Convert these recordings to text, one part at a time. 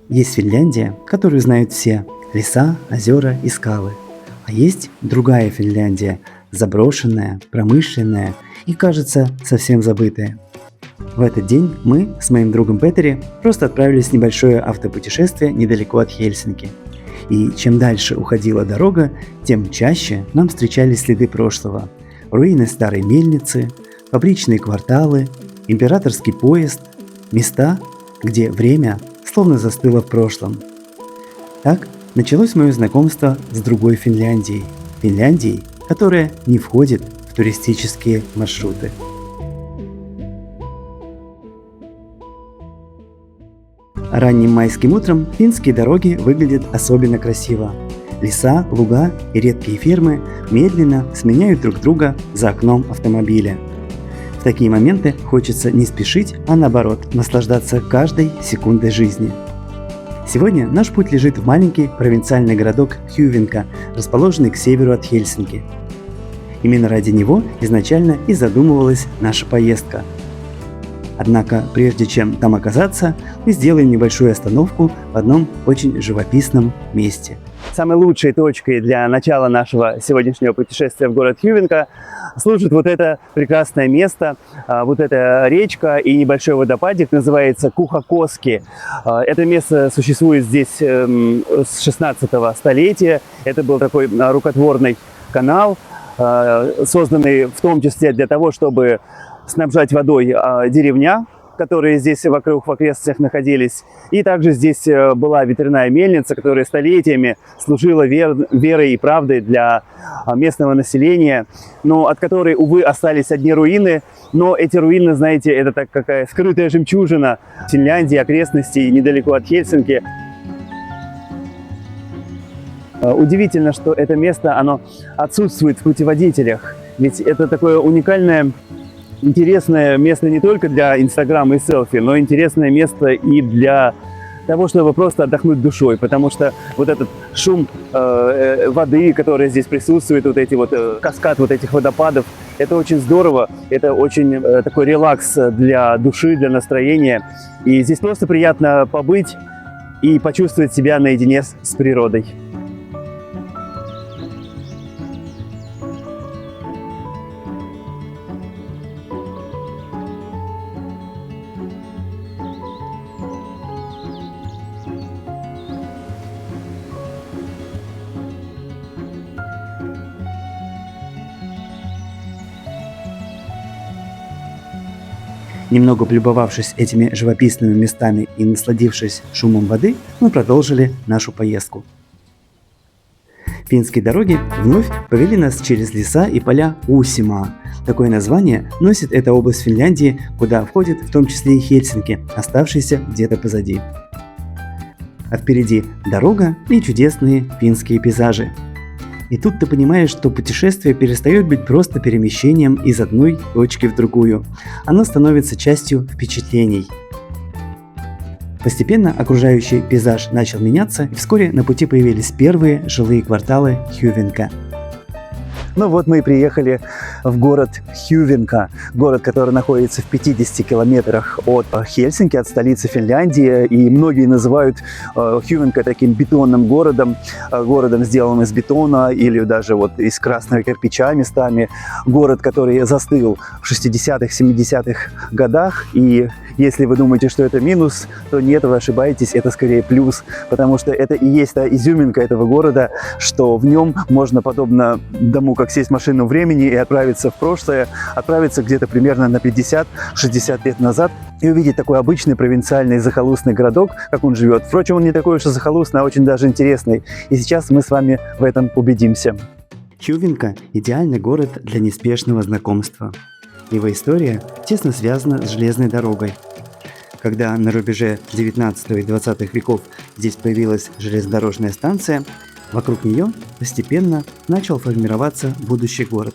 Есть Финляндия, которую знают все – леса, озера и скалы. А есть другая Финляндия – заброшенная, промышленная и, кажется, совсем забытая. В этот день мы с моим другом Петери просто отправились в небольшое автопутешествие недалеко от Хельсинки. И чем дальше уходила дорога, тем чаще нам встречались следы прошлого. Руины старой мельницы, фабричные кварталы, императорский поезд, места, где время словно застыло в прошлом. Так началось мое знакомство с другой Финляндией. Финляндией, которая не входит в туристические маршруты. Ранним майским утром финские дороги выглядят особенно красиво. Леса, луга и редкие фермы медленно сменяют друг друга за окном автомобиля. В такие моменты хочется не спешить, а наоборот, наслаждаться каждой секундой жизни. Сегодня наш путь лежит в маленький провинциальный городок Хювинка, расположенный к северу от Хельсинки. Именно ради него изначально и задумывалась наша поездка. Однако, прежде чем там оказаться, мы сделаем небольшую остановку в одном очень живописном месте. Самой лучшей точкой для начала нашего сегодняшнего путешествия в город Хювинка служит вот это прекрасное место, вот эта речка и небольшой водопадик, называется Кухакоски. Это место существует здесь с 16 столетия. Это был такой рукотворный канал, созданный в том числе для того, чтобы снабжать водой деревня, которые здесь вокруг в окрестностях находились. И также здесь была ветряная мельница, которая столетиями служила верой и правдой для местного населения, но от которой, увы, остались одни руины. Но эти руины, знаете, это такая скрытая жемчужина Финляндии, окрестностей недалеко от Хельсинки. Удивительно, что это место, оно отсутствует в путеводителях, ведь это такое уникальное, интересное место не только для Инстаграма и селфи, но интересное место и для того, чтобы просто отдохнуть душой, потому что вот этот шум воды, которая здесь присутствует, вот эти вот каскад вот этих водопадов, это очень здорово, это очень такой релакс для души, для настроения, и здесь просто приятно побыть и почувствовать себя наедине с природой. Немного полюбовавшись этими живописными местами и насладившись шумом воды, мы продолжили нашу поездку. Финские дороги вновь повели нас через леса и поля Усима. Такое название носит эта область Финляндии, куда входит в том числе и Хельсинки, оставшиеся где-то позади. А впереди дорога и чудесные финские пейзажи. И тут ты понимаешь, что путешествие перестает быть просто перемещением из одной точки в другую. Оно становится частью впечатлений. Постепенно окружающий пейзаж начал меняться, и вскоре на пути появились первые жилые кварталы Хювинка. Ну вот мы и приехали в город Хювинка, город, который находится в 50 километрах от Хельсинки, от столицы Финляндии. И многие называют Хювинка таким бетонным городом, городом, сделанным из бетона или даже вот из красного кирпича местами. Город, который застыл в 60-х, 70-х годах. И если вы думаете, что это минус, то нет, вы ошибаетесь, это скорее плюс, потому что это и есть та изюминка этого города, что в нем можно, подобно тому, как сесть в машину времени и отправиться в прошлое, отправиться где-то примерно на 50-60 лет назад и увидеть такой обычный провинциальный захолустный городок, как он живет. Впрочем, он не такой уж и захолустный, а очень даже интересный. И сейчас мы с вами в этом убедимся. Хювинка – идеальный город для неспешного знакомства. Его история тесно связана с железной дорогой. Когда на рубеже 19 и 20 веков здесь появилась железнодорожная станция, вокруг нее постепенно начал формироваться будущий город.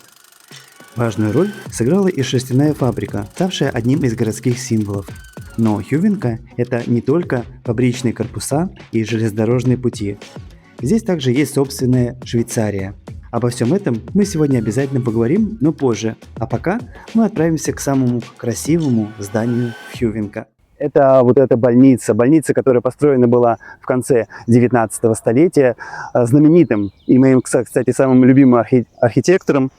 Важную роль сыграла и шерстяная фабрика, ставшая одним из городских символов. Но Хювинка – это не только фабричные корпуса и железнодорожные пути. Здесь также есть собственная Швейцария. Обо всем этом мы сегодня обязательно поговорим, но позже. А пока мы отправимся к самому красивому зданию Хювинка. Это вот эта больница, которая построена была в конце 19 столетия знаменитым и моим, кстати, самым любимым архитектором.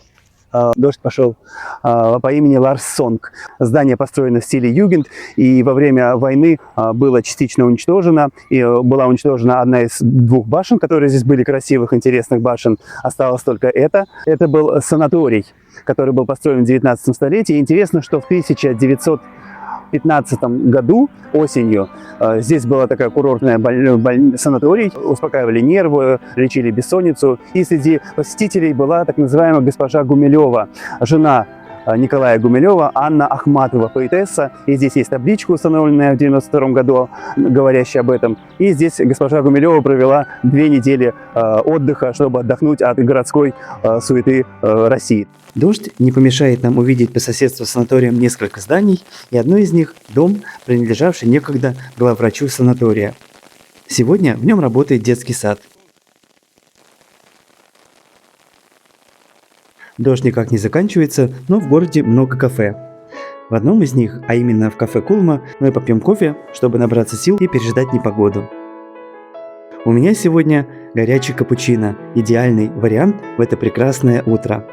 Дождь пошел по имени Ларс Сонг. Здание построено в стиле югенд, и во время войны было частично уничтожено. И была уничтожена одна из двух башен, которые здесь были красивых, интересных башен. Осталось только это. Это был санаторий, который был построен в 19 столетии. И интересно, что в 1915 году осенью здесь была такая курортная санаторий, успокаивали нервы, лечили бессонницу. И среди посетителей была так называемая госпожа Гумилева, жена Николая Гумилева, Анна Ахматова, поэтесса. И здесь есть табличка, установленная в 1992 году, говорящая об этом. И здесь госпожа Гумилева провела 2 недели отдыха, чтобы отдохнуть от городской суеты России. Дождь не помешает нам увидеть по соседству с санаторием несколько зданий, и одно из них – дом, принадлежавший некогда главврачу санатория. Сегодня в нем работает детский сад. Дождь никак не заканчивается, но в городе много кафе. В одном из них, а именно в кафе Кулма, мы попьем кофе, чтобы набраться сил и переждать непогоду. У меня сегодня горячий капучино, идеальный вариант в это прекрасное утро.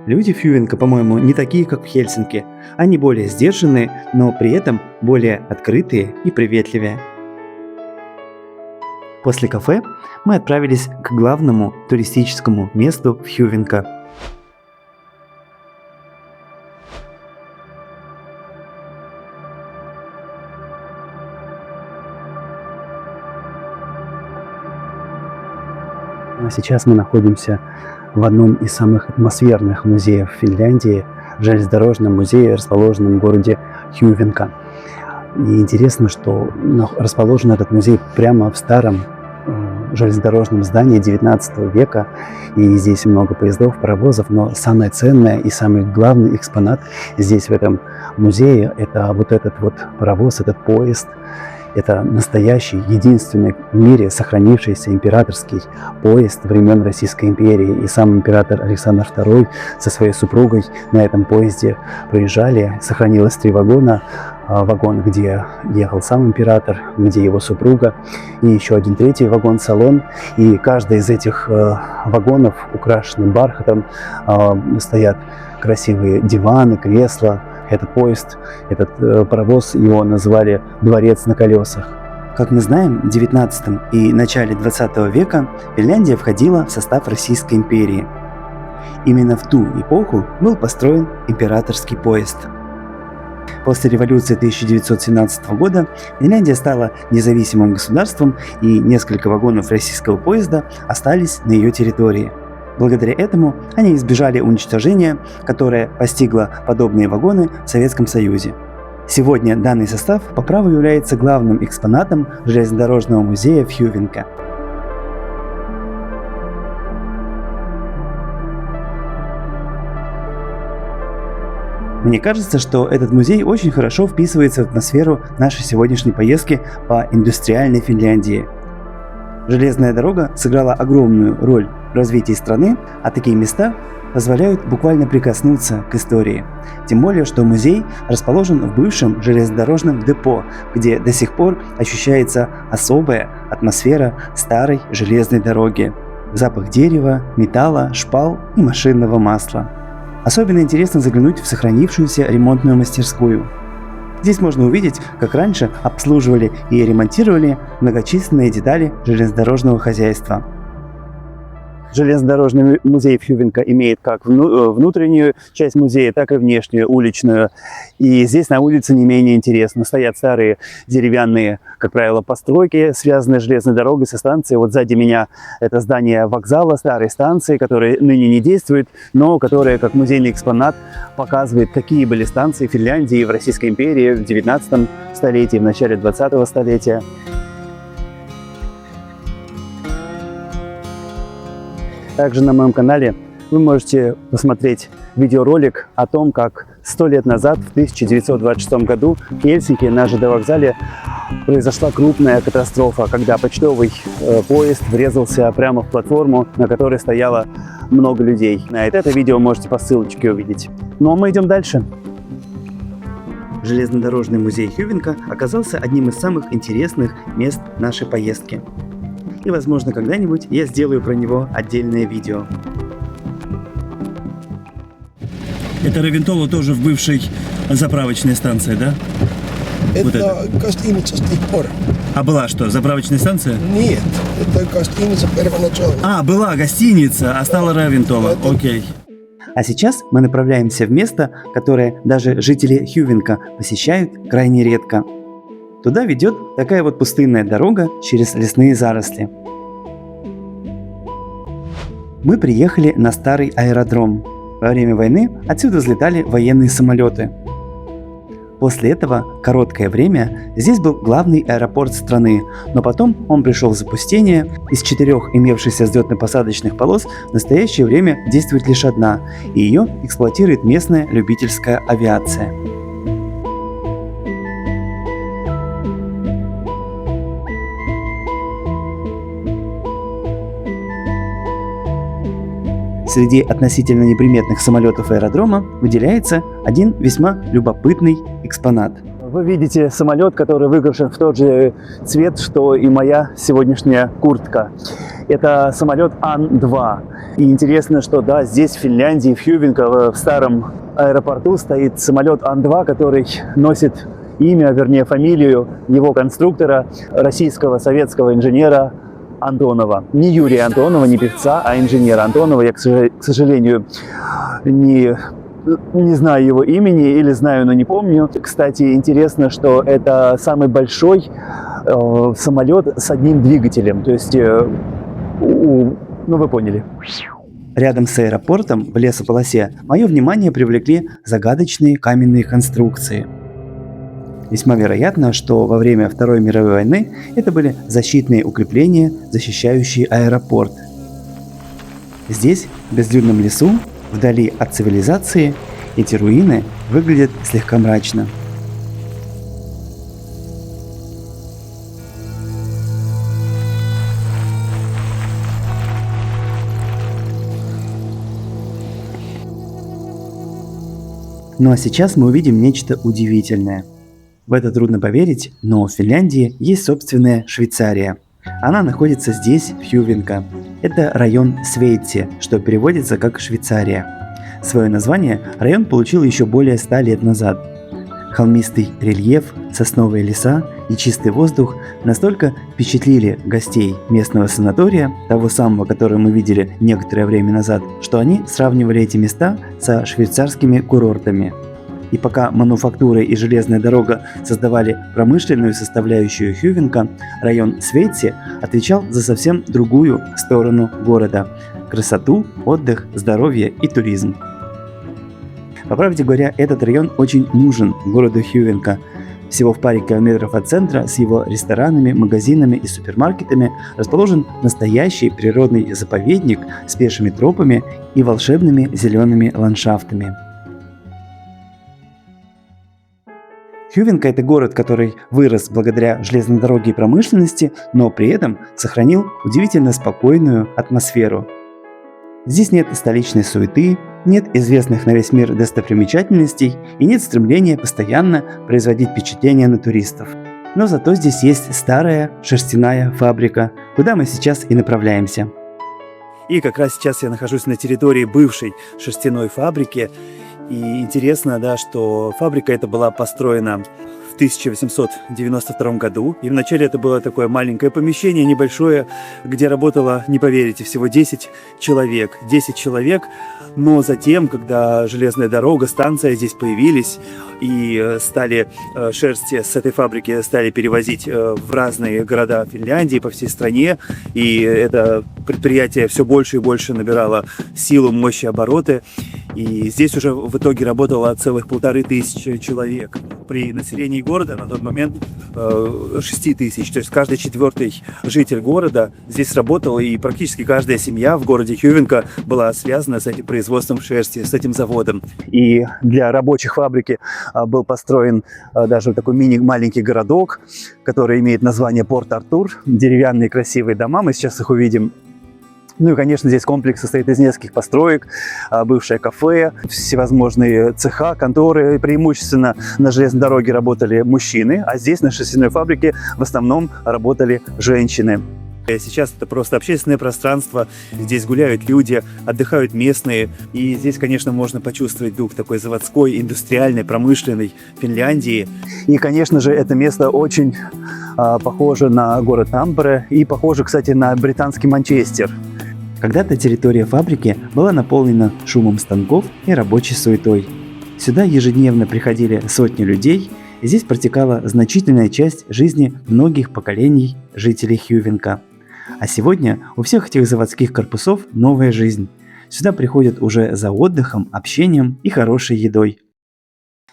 Люди в Хьювинка, по-моему, не такие, как в Хельсинки. Они более сдержанные, но при этом более открытые и приветливее. После кафе мы отправились к главному туристическому месту в Хьювинка. Сейчас мы находимся в одном из самых атмосферных музеев Финляндии, железнодорожном музее, расположенном в городе Хьювинка. И интересно, что расположен этот музей прямо в старом железнодорожном здании 19 века. И здесь много поездов, паровозов, но самое ценное и самый главный экспонат здесь, в этом музее, это вот этот вот паровоз, этот поезд. Это настоящий, единственный в мире сохранившийся императорский поезд времен Российской империи. И сам император Александр II со своей супругой на этом поезде проезжали. Сохранилось 3 вагона. Вагон, где ехал сам император, где его супруга, и еще один 3-й вагон-салон. И каждый из этих вагонов украшен бархатом. Стоят красивые диваны, кресла. Этот поезд, этот паровоз, его назвали «Дворец на колесах». Как мы знаем, в 19 и начале 20 века Финляндия входила в состав Российской империи. Именно в ту эпоху был построен императорский поезд. После революции 1917 года Финляндия стала независимым государством, и несколько вагонов российского поезда остались на ее территории. Благодаря этому они избежали уничтожения, которое постигло подобные вагоны в Советском Союзе. Сегодня данный состав по праву является главным экспонатом железнодорожного музея в Хьювинка. Мне кажется, что этот музей очень хорошо вписывается в атмосферу нашей сегодняшней поездки по индустриальной Финляндии. Железная дорога сыграла огромную роль в развитии страны, а такие места позволяют буквально прикоснуться к истории. Тем более, что музей расположен в бывшем железнодорожном депо, где до сих пор ощущается особая атмосфера старой железной дороги. Запах дерева, металла, шпал и машинного масла. Особенно интересно заглянуть в сохранившуюся ремонтную мастерскую. Здесь можно увидеть, как раньше обслуживали и ремонтировали многочисленные детали железнодорожного хозяйства. Железнодорожный музей в Хьювинка имеет как внутреннюю часть музея, так и внешнюю, уличную. И здесь на улице не менее интересно. Стоят старые деревянные, как правило, постройки, связанные с железной дорогой, со станцией. Вот сзади меня это здание вокзала, старой станции, которые ныне не действуют, но которые, как музейный экспонат, показывает, какие были станции в Финляндии и в Российской империи в 19 столетии, в начале 20 столетия. Также на моем канале вы можете посмотреть видеоролик о том, как 100 лет назад, в 1926 году, в Хельсинки на ЖД-вокзале произошла крупная катастрофа, когда почтовый поезд врезался прямо в платформу, на которой стояло много людей. Это видео можете по ссылочке увидеть. Ну а мы идем дальше. железнодорожный музей Хювинка оказался одним из самых интересных мест нашей поездки. И, возможно, когда-нибудь я сделаю про него отдельное видео. Это Равентово тоже в бывшей заправочной станции, да? Это гостиница с тех пор. А была что, заправочная станция? Нет, это гостиница первоначально. А, была гостиница, а стала Равентово, окей. А сейчас мы направляемся в место, которое даже жители Хювинка посещают крайне редко. Туда ведет такая вот пустынная дорога через лесные заросли. Мы приехали на старый аэродром. Во время войны отсюда взлетали военные самолеты. После этого короткое время здесь был главный аэропорт страны, но потом он пришел в запустение. Из 4 имевшихся взлетно-посадочных полос в настоящее время действует лишь одна, и ее эксплуатирует местная любительская авиация. Среди относительно неприметных самолетов аэродрома выделяется один весьма любопытный экспонат. Вы видите самолет, который выкрашен в тот же цвет, что и моя сегодняшняя куртка. Это самолет Ан-2. И интересно, что да, здесь, в Финляндии, в Хювинка, в старом аэропорту стоит самолет Ан-2, который носит имя, вернее фамилию его конструктора, российского советского инженера Антонова. Не Юрия Антонова, не певца, а инженера Антонова. Я, к сожалению, не знаю его имени или знаю, но не помню. Кстати, интересно, что это самый большой самолет с одним двигателем. То есть, ну вы поняли. Рядом с аэропортом в лесополосе мое внимание привлекли загадочные каменные конструкции. Весьма вероятно, что во время Второй мировой войны это были защитные укрепления, защищающие аэропорт. Здесь, в безлюдном лесу, вдали от цивилизации, эти руины выглядят слегка мрачно. Ну а сейчас мы увидим нечто удивительное. В это трудно поверить, но в Финляндии есть собственная Швейцария. Она находится здесь, в Хювинка. Это район Свейти, что переводится как Швейцария. Свое название район получил еще более 100 лет назад. Холмистый рельеф, сосновые леса и чистый воздух настолько впечатлили гостей местного санатория, того самого, который мы видели некоторое время назад, что они сравнивали эти места со швейцарскими курортами. И пока мануфактура и железная дорога создавали промышленную составляющую Хювинка, район Свейти отвечал за совсем другую сторону города – красоту, отдых, здоровье и туризм. По правде говоря, этот район очень нужен городу Хювинка. Всего в паре километров от центра с его ресторанами, магазинами и супермаркетами расположен настоящий природный заповедник с пешими тропами и волшебными зелеными ландшафтами. Хювинка – это город, который вырос благодаря железной дороге и промышленности, но при этом сохранил удивительно спокойную атмосферу. Здесь нет столичной суеты, нет известных на весь мир достопримечательностей и нет стремления постоянно производить впечатление на туристов. Но зато здесь есть старая шерстяная фабрика, куда мы сейчас и направляемся. И как раз сейчас я нахожусь на территории бывшей шерстяной фабрики. И интересно, да, что фабрика эта была построена в 1892 году. И вначале это было такое маленькое помещение, небольшое, где работало, не поверите, всего 10 человек. 10 человек, но затем, когда железная дорога, станция здесь появились, и стали шерсть с этой фабрики стали перевозить в разные города Финляндии, по всей стране, и это предприятие все больше и больше набирало силу, мощь и обороты. И здесь уже в итоге работало целых 1500 человек. При населении города на тот момент 6000. То есть каждый 4-й житель города здесь работал, и практически каждая семья в городе Хювинка была связана с этим производством шерсти, с этим заводом. И для рабочих фабрики был построен даже такой маленький городок, который имеет название Порт-Артур. Деревянные красивые дома, мы сейчас их увидим. Ну и, конечно, здесь комплекс состоит из нескольких построек, бывшее кафе, всевозможные цеха, конторы. Преимущественно на железной дороге работали мужчины, а здесь, на шерстяной фабрике, в основном работали женщины. Сейчас это просто общественное пространство, здесь гуляют люди, отдыхают местные, и здесь, конечно, можно почувствовать дух такой заводской, индустриальной, промышленной Финляндии. И, конечно же, это место очень похоже на город Тампере и похоже, кстати, на британский Манчестер. Когда-то территория фабрики была наполнена шумом станков и рабочей суетой. Сюда ежедневно приходили сотни людей, и здесь протекала значительная часть жизни многих поколений жителей Хьювинка. А сегодня у всех этих заводских корпусов новая жизнь. Сюда приходят уже за отдыхом, общением и хорошей едой.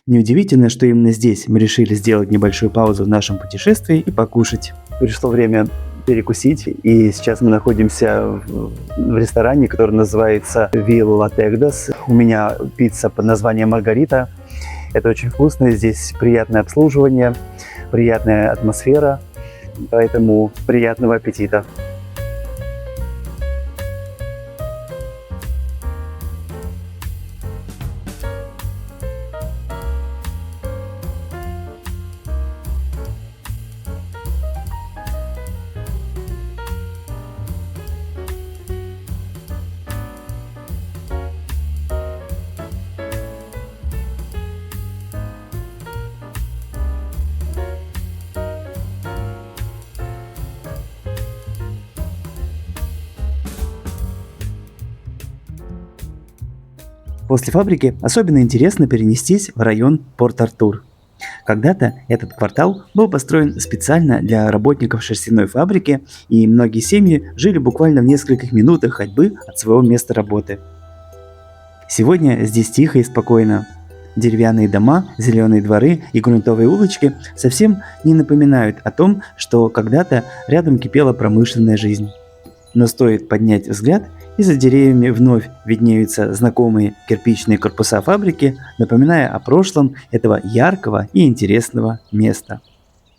Неудивительно, что именно здесь мы решили сделать небольшую паузу в нашем путешествии и покушать. Пришло время перекусить, и сейчас мы находимся в ресторане, который называется Вилла Тегдас. У меня пицца под названием Маргарита. Это очень вкусно, здесь приятное обслуживание, приятная атмосфера, поэтому приятного аппетита. После фабрики особенно интересно перенестись в район Порт-Артур. Когда-то этот квартал был построен специально для работников шерстяной фабрики, и многие семьи жили буквально в нескольких минутах ходьбы от своего места работы. Сегодня здесь тихо и спокойно. Деревянные дома, зеленые дворы и грунтовые улочки совсем не напоминают о том, что когда-то рядом кипела промышленная жизнь. Но стоит поднять взгляд, и за деревьями вновь виднеются знакомые кирпичные корпуса фабрики, напоминая о прошлом этого яркого и интересного места.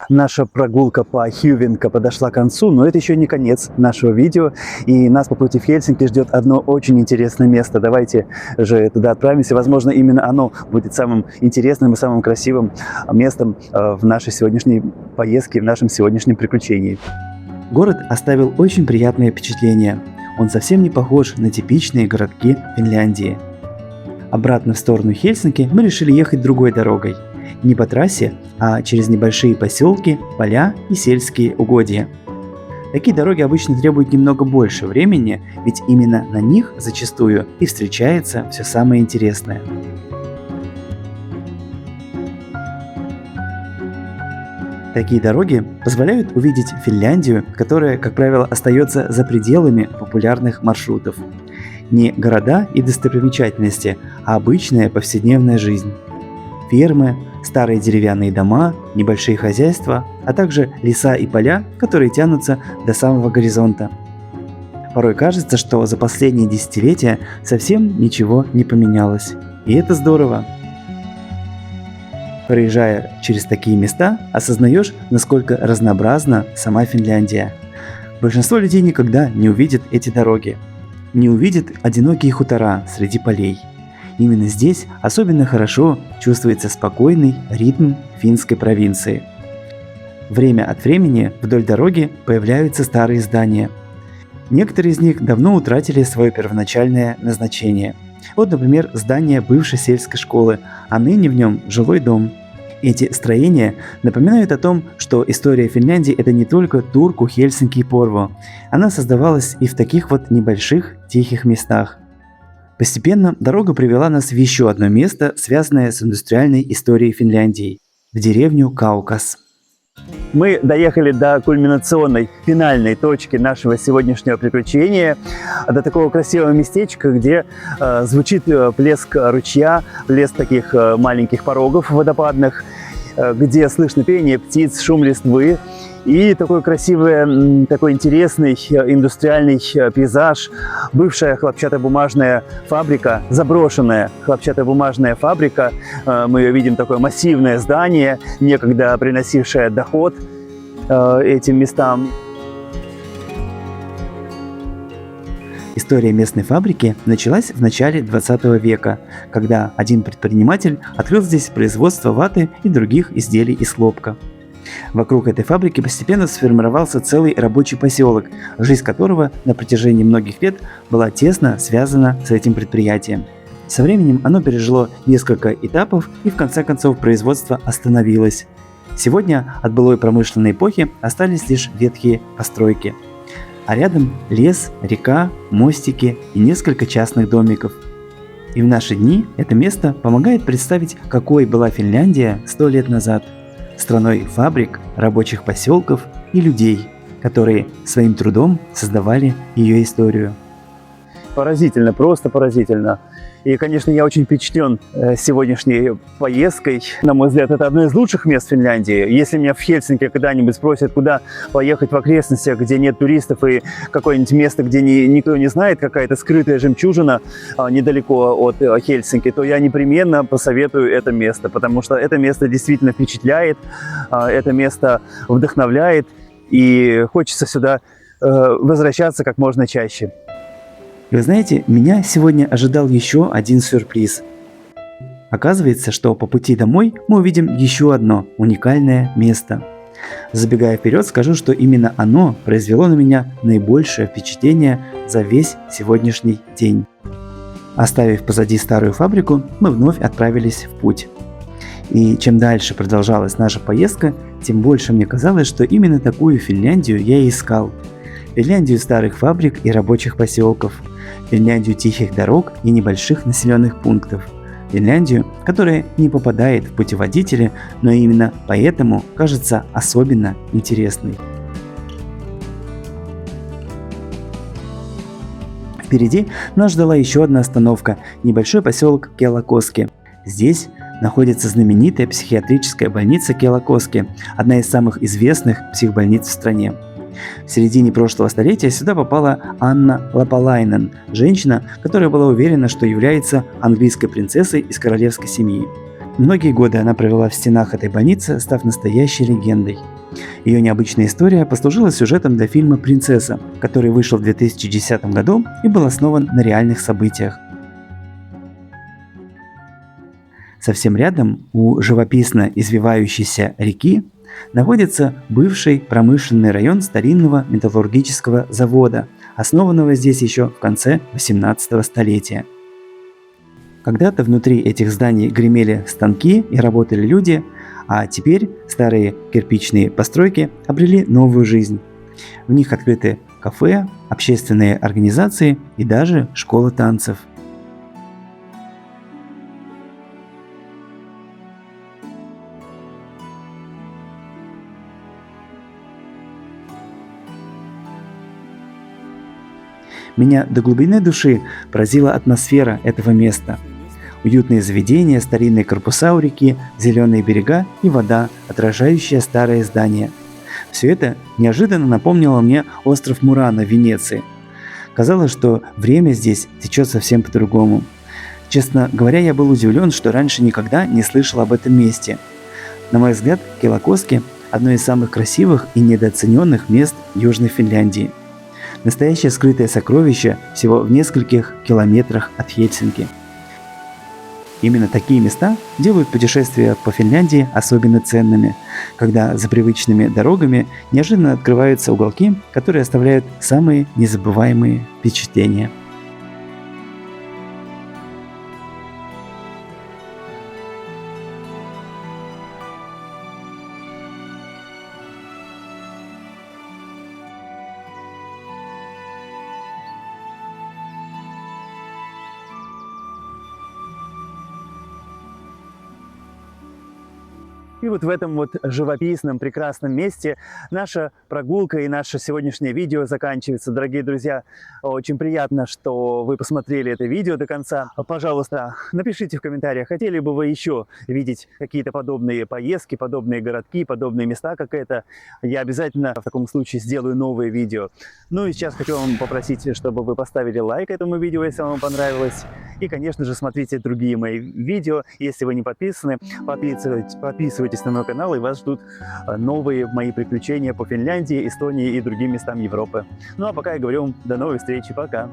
Наша прогулка по Хьювинка подошла к концу, но это еще не конец нашего видео, и нас по пути в Хельсинки ждет одно очень интересное место. Давайте же туда отправимся, возможно, именно оно будет самым интересным и самым красивым местом в нашей сегодняшней поездке, в нашем сегодняшнем приключении. Город оставил очень приятное впечатление. Он совсем не похож на типичные городки Финляндии. Обратно в сторону Хельсинки мы решили ехать другой дорогой. Не по трассе, а через небольшие поселки, поля и сельские угодья. Такие дороги обычно требуют немного больше времени, ведь именно на них зачастую и встречается все самое интересное. Такие дороги позволяют увидеть Финляндию, которая, как правило, остается за пределами популярных маршрутов. Не города и достопримечательности, а обычная повседневная жизнь. Фермы, старые деревянные дома, небольшие хозяйства, а также леса и поля, которые тянутся до самого горизонта. Порой кажется, что за последние десятилетия совсем ничего не поменялось. И это здорово. Проезжая через такие места, осознаешь, насколько разнообразна сама Финляндия. Большинство людей никогда не увидят эти дороги, не увидят одинокие хутора среди полей. Именно здесь особенно хорошо чувствуется спокойный ритм финской провинции. Время от времени вдоль дороги появляются старые здания. Некоторые из них давно утратили свое первоначальное назначение. Вот, например, здание бывшей сельской школы, а ныне в нем жилой дом. Эти строения напоминают о том, что история Финляндии – это не только Турку, Хельсинки и Порву. Она создавалась и в таких вот небольших тихих местах. Постепенно дорога привела нас в еще одно место, связанное с индустриальной историей Финляндии – в деревню Каукас. Мы доехали до кульминационной, финальной точки нашего сегодняшнего приключения, до такого красивого местечка, где звучит плеск ручья, плеск таких маленьких порогов водопадных, где слышно пение птиц, шум листвы и такой красивый, такой интересный индустриальный пейзаж. Бывшая хлопчатобумажная фабрика, заброшенная хлопчатобумажная фабрика. Мы ее видим, такое массивное здание, некогда приносившее доход этим местам. История местной фабрики началась в начале 20 века, когда один предприниматель открыл здесь производство ваты и других изделий из хлопка. Вокруг этой фабрики постепенно сформировался целый рабочий поселок, жизнь которого на протяжении многих лет была тесно связана с этим предприятием. Со временем оно пережило несколько этапов и в конце концов производство остановилось. Сегодня от былой промышленной эпохи остались лишь ветхие постройки. А рядом лес, река, мостики и несколько частных домиков. И в наши дни это место помогает представить, какой была Финляндия 100 лет назад. Страной фабрик, рабочих поселков и людей, которые своим трудом создавали ее историю. Поразительно, просто поразительно. И, конечно, я очень впечатлен сегодняшней поездкой. На мой взгляд, это одно из лучших мест Финляндии. Если меня в Хельсинки когда-нибудь спросят, куда поехать в окрестностях, где нет туристов, и какое-нибудь место, где никто не знает, какая-то скрытая жемчужина недалеко от Хельсинки, то я непременно посоветую это место, потому что это место действительно впечатляет, это место вдохновляет, и хочется сюда возвращаться как можно чаще. И вы знаете, меня сегодня ожидал еще один сюрприз. Оказывается, что по пути домой мы увидим еще одно уникальное место. Забегая вперед, скажу, что именно оно произвело на меня наибольшее впечатление за весь сегодняшний день. Оставив позади старую фабрику, мы вновь отправились в путь. И чем дальше продолжалась наша поездка, тем больше мне казалось, что именно такую Финляндию я и искал. Финляндию старых фабрик и рабочих поселков, Финляндию тихих дорог и небольших населенных пунктов, Финляндию, которая не попадает в путеводители, но именно поэтому кажется особенно интересной. Впереди нас ждала еще одна остановка – небольшой поселок Келакоски. Здесь находится знаменитая психиатрическая больница Келакоски, одна из самых известных психбольниц в стране. В середине прошлого столетия сюда попала Анна Лапалайнен, женщина, которая была уверена, что является английской принцессой из королевской семьи. Многие годы она провела в стенах этой больницы, став настоящей легендой. Ее необычная история послужила сюжетом для фильма «Принцесса», который вышел в 2010 году и был основан на реальных событиях. Совсем рядом, у живописно извивающейся реки, находится бывший промышленный район старинного металлургического завода, основанного здесь еще в конце 18 столетия. Когда-то внутри этих зданий гремели станки и работали люди, а теперь старые кирпичные постройки обрели новую жизнь. В них открыты кафе, общественные организации и даже школа танцев. Меня до глубины души поразила атмосфера этого места. Уютные заведения, старинные корпуса у реки, зеленые берега и вода, отражающая старые здания. Все это неожиданно напомнило мне остров Мурано в Венеции. Казалось, что время здесь течет совсем по-другому. Честно говоря, я был удивлен, что раньше никогда не слышал об этом месте. На мой взгляд, Келакоски – одно из самых красивых и недооцененных мест Южной Финляндии. Настоящее скрытое сокровище всего в нескольких километрах от Хельсинки. Именно такие места делают путешествия по Финляндии особенно ценными, когда за привычными дорогами неожиданно открываются уголки, которые оставляют самые незабываемые впечатления. И вот в этом вот живописном, прекрасном месте наша прогулка и наше сегодняшнее видео заканчивается. Дорогие друзья, очень приятно, что вы посмотрели это видео до конца. Пожалуйста, напишите в комментариях, хотели бы вы еще видеть какие-то подобные поездки, подобные городки, подобные места, как это. Я обязательно в таком случае сделаю новые видео. Ну и сейчас хочу вам попросить, чтобы вы поставили лайк этому видео, если вам понравилось. И, конечно же, смотрите другие мои видео. Если вы не подписаны, подписывайтесь подписывайтесь на мой канал, и вас ждут новые мои приключения по Финляндии, Эстонии и другим местам Европы. Ну а пока я говорю вам до новых встреч, пока!